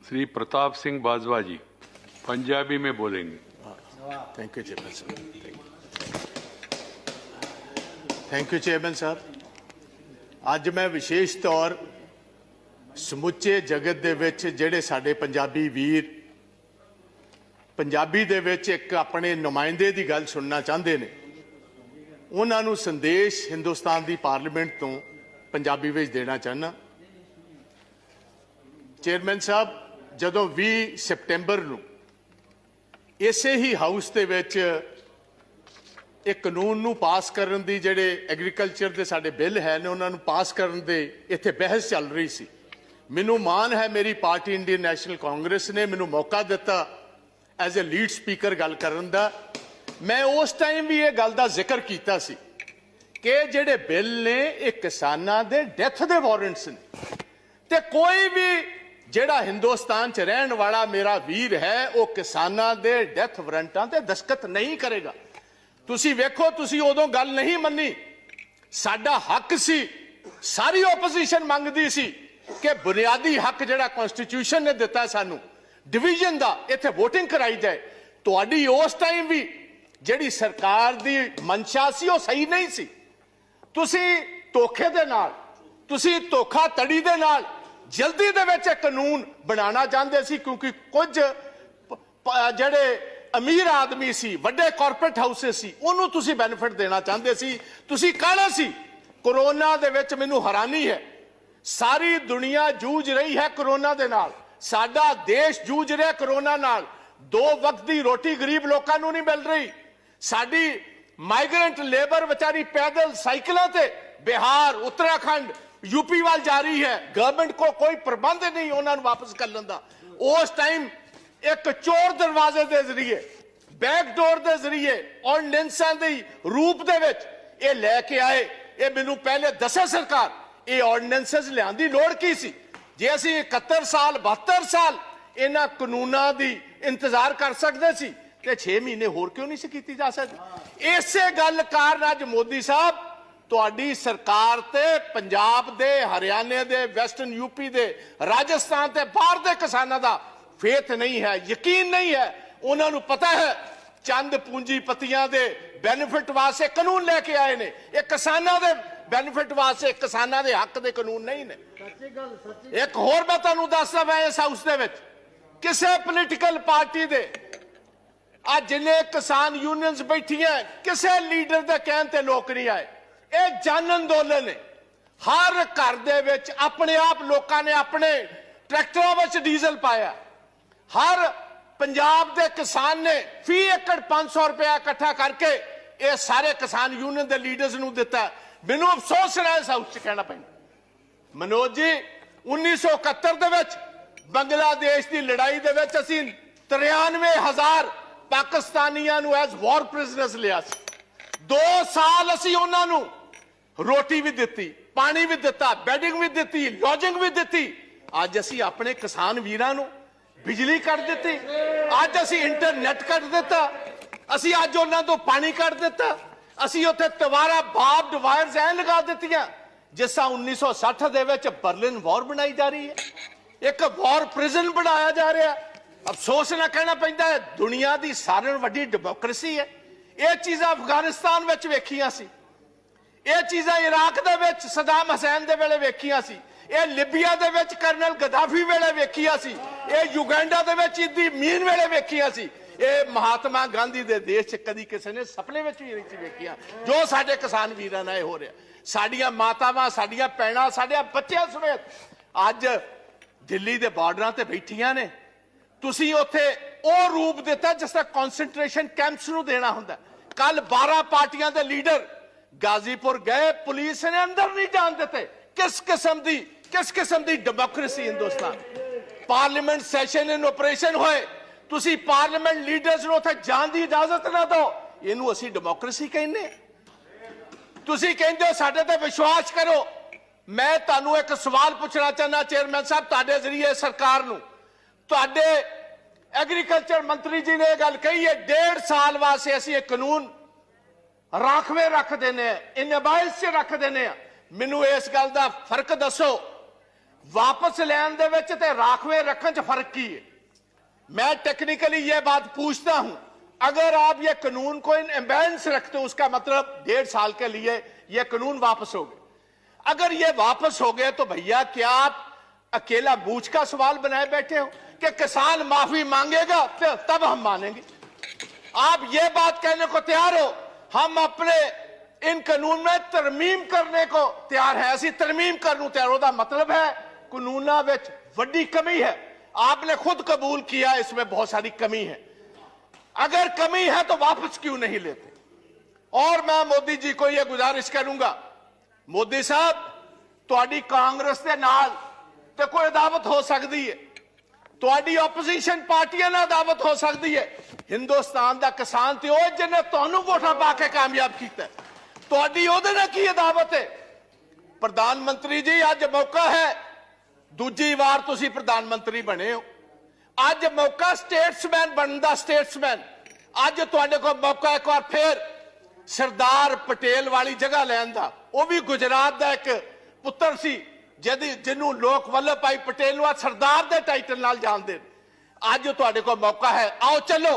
श्री प्रताप सिंह बाजवा जी पंजाबी में बोलेंगे। Thank you chairman साहब। थैंक यू चेयरमैन साहब। अज मैं विशेष तौर समुचे जगत दे विच जिहड़े साडे पंजाबी वीर पंजाबी दे विच एक अपने नुमाइंदे की गल सुनना चाहते हैं, उन्होंने संदेश हिंदुस्तान की पार्लीमेंट तो पंजाबी विच देना चाहना। चेयरमैन साहब, जदों 20 सितंबर नूं इसे ही हाउस दे विच एक कानून नूं पास करन दी जिहड़े एग्रीकल्चर दे साडे बिल है ने उन्हां नूं पास करन दे इत्थे बहस चल रही सी। मैनूं मान है मेरी पार्टी इंडियन नैशनल कांग्रेस ने मैनूं मौका दिता एज ए लीड स्पीकर गल करन दा। मैं उस टाइम भी ये गल दा जिक्र कीता सी कि जिहड़े बिल ने एक किसानां दे डेथ दे वारंट्स ने ते कोई भी जिहड़ा हिंदुस्तान च रहन वाला मेरा वीर है वो किसानां दे डेथ वारंटां ते दस्तखत नहीं करेगा। तुसी वेखो, तुसी उदों गल नहीं मन्नी। साडा हक सी, सारी ओपोजिशन मंगदी सी कि बुनियादी हक जिहड़ा कॉन्स्टिट्यूशन ने दिता सानू डिवीजन दा इत्थे वोटिंग कराई जाए। तुहाडी उस टाइम भी जिहड़ी सरकार दी मंशा सी वो सही नहीं सी। तुसी धोखे दे नाल, तुसी धोखाधड़ी दे नाल जल्दी दे विच कानून बनाना चाहते सी, क्योंकि कुछ जिहड़े अमीर आदमी सी, वड्डे कॉरपोरेट हाउसेस सी, उन्होंने तुसी बेनिफिट देना चाहते सी। तुसी कहना सी कोरोना दे विच मैनूं हैरानी है, सारी दुनिया जूझ रही है कोरोना दे नाल, साडा देश जूझ रहा कोरोना नाल। 2 वक्त की रोटी गरीब लोगों को नहीं मिल रही। साडी माइग्रेंट लेबर बेचारी पैदल साइकिलों ते बिहार, उत्तराखंड, यूपी वाल जा रही है। गवर्नमेंट को कोई प्रबंध नहीं उन्होंने वापस कर लेंदा। उस टाइम एक चोर दरवाजे के जरिए, बैकडोर के जरिए ऑर्डिनेंसां दे रूप दे विच ये लैके आए। ये मैनूं पहले दसे सरकार ये ऑर्डिनेंसेस लियाउण दी लोड़ की सी। जे असीं 71 साल 72 साल इन्हां कानूनां दी इंतजार कर सकते सी ते 6 महीने होर क्यों नहीं सी कीती जा सकदी। इसे गल कारण अज मोदी साहब तुहाडी सरकार ते पंजाब दे, हरियाणे दे, वैस्टर्न यूपी दे, राजस्थान ते बाहर दे किसानां दा फेथ नहीं है, यकीन नहीं है। उन्होंने पता है चंद पूंजीपतियां दे बेनिफिट वास्ते कानून लेके आए ने, ये किसानां दे बेनिफिट वास्ते, किसानां दे हक दे कानून नहीं ने। एक होर मैं तुहानूं दसदा, मैं इस हाउस दे विच किसी पोलीटिकल पार्टी दे आज जिन्ने किसान यूनियंस बैठियां किसी लीडर दे कहण ते लोक नहीं आए। ये जन अंदोलन है। हर घर दे विच अपने आप लोगों ने अपने ट्रैक्टरों में डीजल पाया। हर पंजाब के किसान ने फी एकड़ 500 रुपया इकट्ठा करके ये सारे किसान यूनियन के लीडर्स नूं दिता। मैनूं अफसोस है इस हाउस च कहना पैंदा। मनोज जी, 1971 दे विच बांग्लादेश की लड़ाई दे विच असीं 93,000 पाकिस्तानियां नूं एज वॉर प्रिजनर्स लिया। 2 साल असीं उन्हां नूं रोटी भी दिती, पानी भी दिता, बैडिंग भी दिती, लॉजिंग भी दिती। अज असीं अपने किसान वीरां नूं बिजली कट दी, अज असीं इंटरनेट कट दिता, असीं अज उन्हां तों पानी कट दिता, असीं उत्थे तवारा बार्ब्ड वायर्स ऐ लगा दित्तियां जिस 1960 दे विच बर्लिन वॉर बनाई जा रही है, एक वॉर प्रिजन बनाया जा रहा है। अफसोस ना कहना पैंदा है, दुनिया की सारे वड्डी डेमोक्रेसी है। ये चीज़ां अफगानिस्तान विच वेखियां सी, ये चीज़ां इराक दे विच सदाम हुसैन दे वेले वेखियां सी, ये लिबिया दे विच कर्नल गद्दाफी वेले वेखियां सी, ये युगांडा दे विच इदी मीन वेले वेखियां सी, ये महात्मा गांधी दे देश च कदी किसी ने सपने विच भी नहीं वेखियां जो साडे किसान वीरां नाल हो रहा। साडियां मातावां, साडियां भैणां, साडे बच्चियां समेत अज दिल्ली दे बार्डरां ते बैठियां ने। तुसीं उत्थे ਉਹ रूप दिता जिस तरह कॉन्सनट्रेशन कैंप्स नूं देना हुंदा। कल 12 पार्टियां दे लीडर गाजीपुर गए, पुलिस ने अंदर नहीं जान देते। किस किस्म दी democracy Hindustan. Parliament session in operation होए, तुसीं पार्लीमेंट लीडर्स नूं उत्थे जाण दी इजाजत ना दो। इहनूं असीं डेमोक्रेसी कहने। तुसीं कहंदे हो साडे ते विश्वास करो। मैं तुहानूं एक सवाल पूछना चाहना चेयरमैन साहब, तुहाडे जरिए सरकार नूं, तुहाडे एग्रीकल्चर मंत्री जी ने गल कही है 1.5 साल वास्ते असीं एक कानून राखवे रख देने, इन अबाइस च रख देने। मैनूं इस गल दा फर्क दसो। वापस लैन दे विच ते राखवे रखने च फर्क की है? मैं टेक्निकली ये बात पूछता हूं, अगर आप ये कानून को इन एम्बेलेंस रखते हो, उसका मतलब 1.5 साल के लिए ये कानून वापस हो गए। अगर ये वापस हो गए तो भैया क्या आप अकेला बूझ का सवाल बनाए बैठे हो कि किसान माफी मांगेगा तो तब हम मानेंगे? आप ये बात कहने को तैयार हो हम अपने इन कानून में तरमीम करने को तैयार है? ऐसी तरमीम करने तैयार होता मतलब है कानूना विच वड्डी कमी है। आपने खुद कबूल किया इसमें बहुत सारी कमी है। अगर कमी है तो वापस क्यों नहीं लेते? और मैं मोदी जी को यह गुजारिश करूंगा, मोदी साहब तुहाडी कांग्रेस के नाल ते कोई अदावत हो सकती है, तुहाडी ओपोजिशन पार्टियां नाल अदावत हो सकती है। हिंदुस्तान का किसान तो वह जिन्हें तुहानू वोटां पा के कामयाब किया, तुहाडी उहदे नाल की अदावत है? प्रधानमंत्री जी अज मौका है, दूजी वार तुसी प्रधानमंत्री बने हो, अज मौका स्टेट्समैन बनने का, स्टेट्समैन अज तुहाडे कोल मौका एक बार फिर सरदार पटेल वाली जगह लैन दा। वह भी गुजरात का एक पुत्र सी जिन्हों लोग वल्लभ भाई पटेल सरदार के टाइटल नाल जानते। अज तुहाडे कोल मौका है, आओ चलो,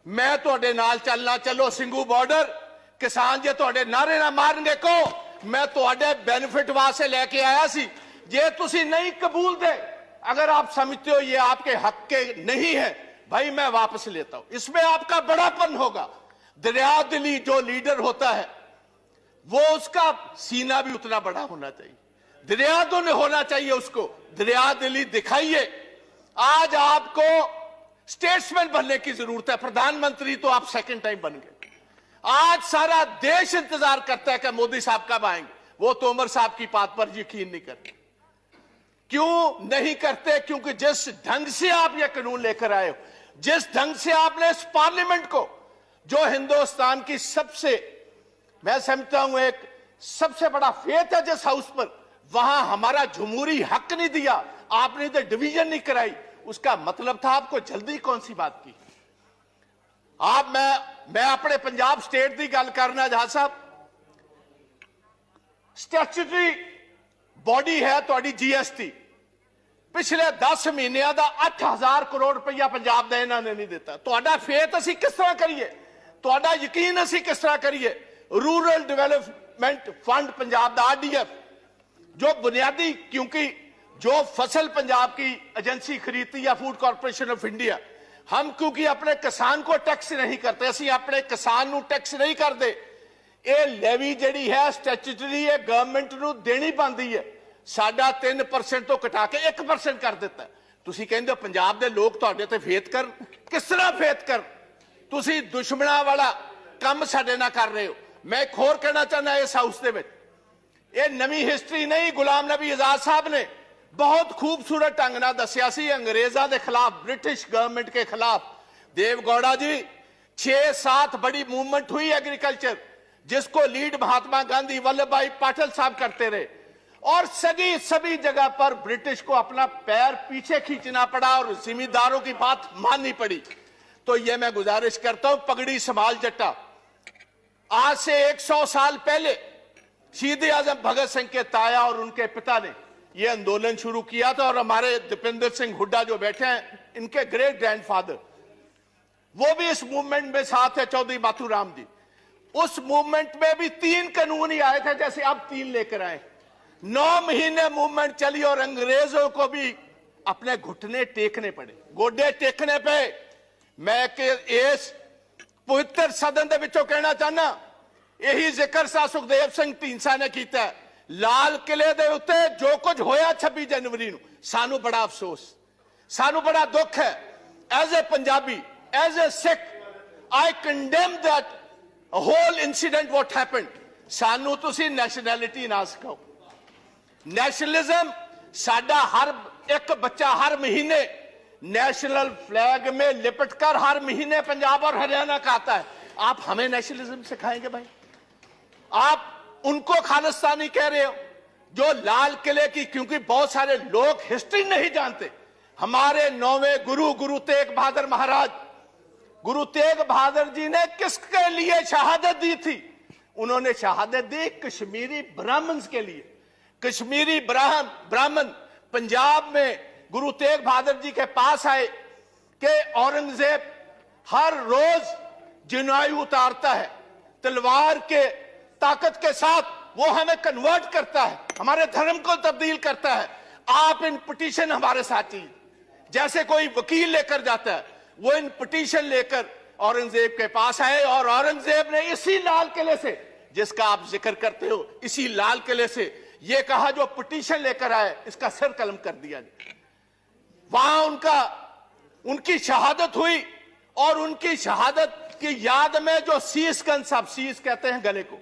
मैं तुहाडे नाल चलना, चलो सिंघू बॉर्डर। किसान जे तुहाडे नारे ना मारनगे को मैं तुहाडे बेनिफिट वास्ते लेके आया सी, जे तुसी नहीं कबूल दे, अगर आप समझते हो ये आपके हक के नहीं है, भाई मैं वापस लेता हूं। इसमें आपका बड़ापन होगा। दरिया दिली जो लीडर होता है वो उसका सीना भी उतना बड़ा होना चाहिए, दरिया दिल होना चाहिए उसको, दरिया दिली दिखाइए। आज आपको स्टेट्समैन बनने की जरूरत है, प्रधानमंत्री तो आप सेकंड टाइम बन गए। आज सारा देश इंतजार करता है कि मोदी साहब कब आएंगे। वो तो उमर साहब की बात पर यकीन नहीं करते। क्यों नहीं करते? क्योंकि जिस ढंग से आप ये कानून लेकर आए हो, जिस ढंग से आपने इस पार्लियामेंट को, जो हिंदुस्तान की सबसे, मैं समझता हूं एक सबसे बड़ा फेथ है जिस हाउस पर, वहां हमारा जमहूरी हक नहीं दिया, आपने तो डिवीजन नहीं कराई, उसका मतलब था आपको जल्दी कौन सी बात की? आप मैं अपने पंजाब स्टेट की गल करना, जहां साहब स्टैट्यूटरी बॉडी है तुहाडी जीएसटी, पिछले 10 महीनों का 8000 करोड़ रुपया पंजाब का इन्होंने नहीं दिता। तुहाडा फेथ असी किस तरह करिए, तुहाडा यकीन असी किस तरह करिए? रूरल डेवलपमेंट फंड पंजाब का आरडीएफ जो बुनियादी, क्योंकि जो फसल पंजाब की एजेंसी खरीदती है फूड कॉर्पोरेशन ऑफ इंडिया, हम क्योंकि अपने किसान को टैक्स नहीं करते, असी अपने किसान को टैक्स नहीं करते, ये लेवी जिहड़ी है स्टैट्यूटरी है गवर्नमेंट को देनी पाती है, साडा 3% तो घटा के 1% कर दिता। तुसी कहंदे हो पंजाब दे लोग तुहाडे ते फेथ कर, किस तरह फेथ कर? तुसी दुश्मना वाला काम साडे नाल कर रहे हो। मैं एक होर कहना चाहना इस हाउस दे विच, ये नवी हिस्टरी नहीं, गुलाम नबी आजाद साहब ने बहुत खूबसूरत ढंग नाल दस्सिया सी अंग्रेजां दे खिलाफ, ब्रिटिश गवर्नमेंट के खिलाफ। देवगौड़ा जी 6-7 बड़ी मूवमेंट हुई एग्रीकल्चर, जिसको लीड महात्मा गांधी वल्लभ भाई पटेल साहब करते रहे, और सभी जगह पर ब्रिटिश को अपना पैर पीछे खींचना पड़ा और जिम्मेदारों की बात माननी पड़ी। तो ये मैं गुजारिश करता हूं, पगड़ी संभाल जट्टा। आज से 100 साल पहले शहीद आजम भगत सिंह के ताया और उनके पिता ने यह आंदोलन शुरू किया था, और हमारे दीपेंद्र सिंह हुड्डा जो बैठे हैं, इनके ग्रेट ग्रैंडफादर, वो भी इस मूवमेंट में साथ है, चौधरी माथुराम जी। उस मूवमेंट में भी 3 कानून ही आए थे, जैसे अब 3 लेकर आए। 9 महीने मूवमेंट चली और अंग्रेजों को भी अपने घुटने टेकने पड़े, गोडे टेकने पे। मैं इस पवित्र सदन के विचों कहना चाहना, यही जिक्र सा सुखदेव सिंह ढींसा ने किया है। लाल किले दे उत्ते जो कुछ होया 26 जनवरी नूं, सानू बड़ा अफसोस, सानू बड़ा दुख है। As a Punjabi, as a Sikh, I condemn that whole incident what happened. सानू तुसी नैशनैलिटी ना सिखाओ। नेशनलिज्म साडा हर एक बच्चा हर महीने नेशनल फ्लैग में लिपटकर हर महीने पंजाब और हरियाणा का आता है। आप हमें नेशनलिज्म सिखाएंगे भाई? आप उनको खालिस्तानी कह रहे हो जो लाल किले की, क्योंकि बहुत सारे लोग हिस्ट्री नहीं जानते। हमारे 9वें गुरु तेग बहादुर महाराज, गुरु तेग बहादुर जी ने किसके लिए शहादत दी थी? उन्होंने शहादत दी कश्मीरी ब्राह्मण्स के लिए। कश्मीरी ब्राह्मण पंजाब में गुरु तेग बहादुर जी के पास आए कि औरंगजेब हर रोज जनायु उतारता है, तलवार के ताकत के साथ वो हमें कन्वर्ट करता है, हमारे धर्म को तब्दील करता है। आप इन पिटीशन हमारे साथ चाहिए। जैसे कोई वकील लेकर जाता है, वो इन पिटीशन लेकर औरंगजेब के पास आए और औरंगजेब ने इसी लाल किले से, जिसका आप जिक्र करते हो, इसी लाल किले से ये कहा जो पिटीशन लेकर आए इसका सर कलम कर दिया। वहां उनकी शहादत हुई और उनकी शहादत की याद में जो शीशगंज साहब, शीश कहते हैं गले को,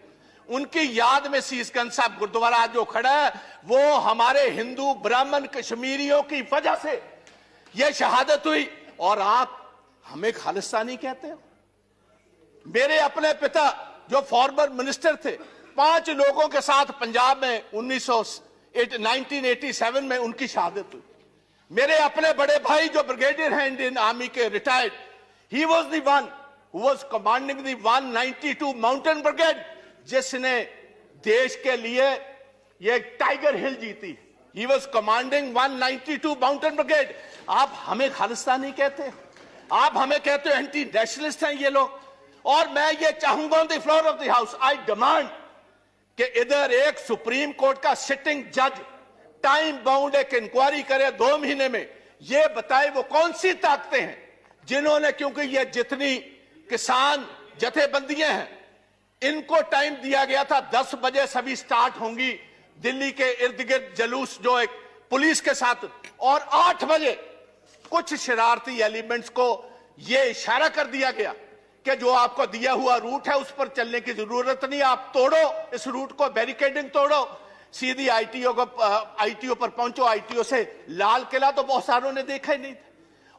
उनकी याद में शीशगंज साहब गुरुद्वारा जो खड़ा है वो हमारे हिंदू ब्राह्मण कश्मीरियों की वजह से यह शहादत हुई। और आप हमें खालिस्तानी कहते हो। मेरे अपने पिता जो फॉर्मर मिनिस्टर थे, 5 लोगों के साथ पंजाब में 1987 में उनकी शहादत हुई। मेरे अपने बड़े भाई जो ब्रिगेडियर हैं इंडियन आर्मी के, retired, he was the one who was commanding the 192 mountain brigade, जिसने देश के लिए ये टाइगर हिल जीती। He was commanding 192 mountain brigade. आप हमें खालिस्तानी कहते हैं, आप हमें कहते हो एंटी नेशनलिस्ट हैं ये लोग। और मैं ये चाहूंगा on the floor of the house, I demand कि इधर एक सुप्रीम कोर्ट का सिटिंग जज टाइम बाउंड एक इंक्वायरी करे 2 महीने में, ये बताए वो कौन सी ताकतें हैं जिन्होंने, क्योंकि ये जितनी किसान जथेबंदियां हैं इनको टाइम दिया गया था 10 बजे सभी स्टार्ट होंगी दिल्ली के इर्द गिर्द जुलूस जो एक पुलिस के साथ, और 8 बजे कुछ शरारती एलिमेंट्स को यह इशारा कर दिया गया कि जो आपको दिया हुआ रूट है उस पर चलने की जरूरत नहीं, आप तोड़ो इस रूट को, बैरिकेडिंग तोड़ो, सीधी आईटीओ पर पहुंचो। आईटीओ से लाल किला तो बहुत सारों ने देखा ही नहीं था।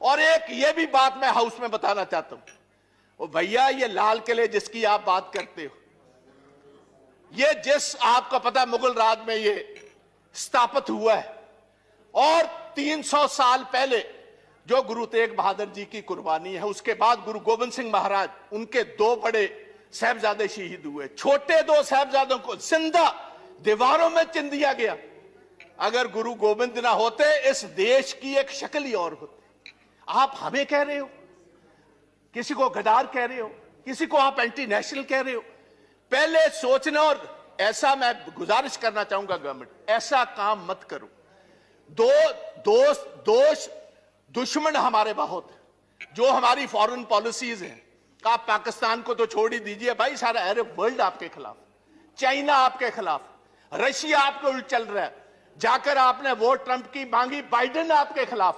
और एक ये भी बात मैं हाउस में बताना चाहता हूं, ओ भैया ये लाल किले जिसकी आप बात करते हो, ये जिस आपको पता मुगल राज में ये स्थापित हुआ है, और 300 साल पहले जो गुरु तेग बहादुर जी की कुर्बानी है, उसके बाद गुरु गोविंद सिंह महाराज, उनके 2 बड़े साहबजादे शहीद हुए, छोटे 2 साहबजादों को जिंदा दीवारों में चिन दिया गया। अगर गुरु गोविंद ना होते इस देश की एक शक्ल ही और होती। आप हमें कह रहे हो, किसी को गद्दार कह रहे हो, किसी को आप एंटी नेशनल कह रहे हो। पहले सोचना, और ऐसा मैं गुजारिश करना चाहूंगा गवर्नमेंट, ऐसा काम मत करो। दुश्मन हमारे बहुत है, जो हमारी फॉरेन पॉलिसीज हैं। आप पाकिस्तान को तो छोड़ ही दीजिए भाई, सारा अरब वर्ल्ड आपके खिलाफ, चाइना आपके खिलाफ, रशिया आपके उल्ट चल रहा है। जाकर आपने वोट ट्रंप की मांगी, बाइडेन आपके खिलाफ।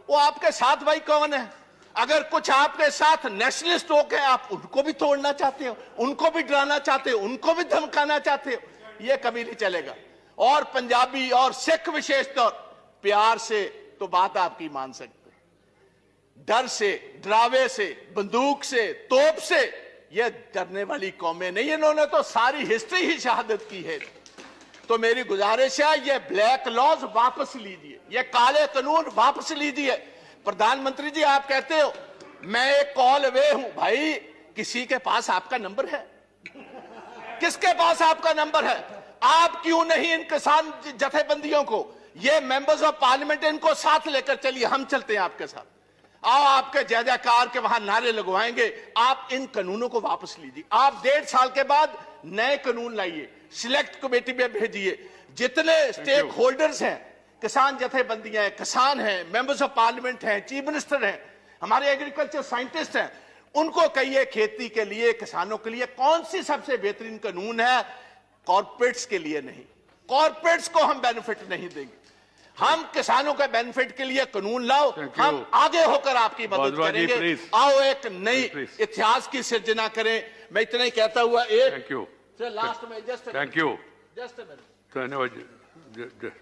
वो आपके साथ भाई कौन है? अगर कुछ आपके साथ नेशनलिस्ट हो के आप उनको भी तोड़ना चाहते हो, उनको भी डराना चाहते हो, उनको भी धमकाना चाहते हो, ये कभी नहीं चलेगा। और पंजाबी और सिख विशेष तौर प्यार से तो बात आपकी मान सकते, डर से, डरावे से, बंदूक से, तोप से ये डरने वाली कौमें नहीं। इन्होंने तो सारी हिस्ट्री ही शहादत की है। तो मेरी गुजारिश है, ये ब्लैक लॉज वापस लीजिए, ये काले कानून वापस लीजिए। प्रधानमंत्री जी आप कहते हो मैं एक कॉल अवे हूं, भाई किसी के पास आपका नंबर है? किसके पास आपका नंबर है? आप क्यों नहीं इन किसान जथेबंदियों को, ये मेंबर्स ऑफ पार्लियामेंट, इनको साथ लेकर चलिए, हम चलते हैं आपके साथ। आओ आपके जय जयकार के वहां नारे लगवाएंगे। आप इन कानूनों को वापस लीजिए। आप 1.5 साल के बाद नए कानून लाइए, सिलेक्ट कमेटी में भेजिए। जितने स्टेक होल्डर्स हैं, किसान जथेबंदियां हैं, किसान हैं, मेंबर्स ऑफ पार्लियामेंट हैं, चीफ मिनिस्टर हैं, हमारे एग्रीकल्चर साइंटिस्ट हैं, उनको कहिए खेती के लिए, किसानों के लिए कौन सी सबसे बेहतरीन कानून है। कॉर्पोरेट्स के लिए नहीं, कॉर्पोरेट्स को हम बेनिफिट नहीं देंगे, हम किसानों के बेनिफिट के लिए कानून लाओ, हम आगे होकर आपकी मदद करेंगे। आओ एक नई इतिहास की सिर्जना करें। मैं इतना ही कहता हुआ लास्ट में जस्ट धन्यवाद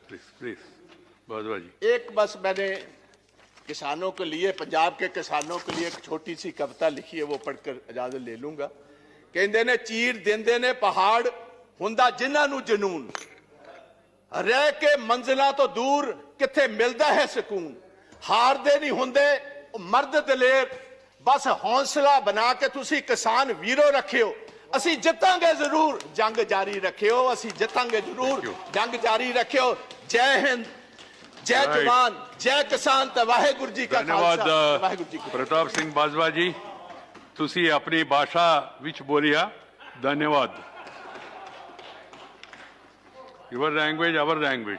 प्लीज भारद्वाज जी। एक बस मैंने किसानों के लिए, पंजाब के किसानों के लिए एक छोटी सी कविता लिखी है, वो पढ़कर इजाजत ले लूंगा। कहते ने चीर देंदे ने पहाड़ हुंदा जिन्हां नूं जनून, रह के मंजिलां तो दूर किथे मिलदा है सुकून, हारदे नहीं हुंदे मर्द दलेर, बस हौसला बना के तुसी किसान वीरो रखियो, असी जितांगे जरूर जंग जारी रखियो, असी जितांगे जरूर जंग जारी रखियो। जय हिंद, जय Right. जवान जय किसान ਤੇ ਵਾਹਿਗੁਰੂ ਜੀ ਕਾ ਧੰਨਵਾਦ ਖਾਲਸਾ ਵਾਹਿਗੁਰੂ ਜੀ ਕੀ ਫਤਿਹ। ਪ੍ਰਤਾਪ ਸਿੰਘ ਬਾਜਵਾ ਜੀ ਤੁਸੀਂ ਆਪਣੀ ਭਾਸ਼ਾ ਵਿੱਚ ਬੋਲਿਆ ਧੰਨਵਾਦ। Your language hour language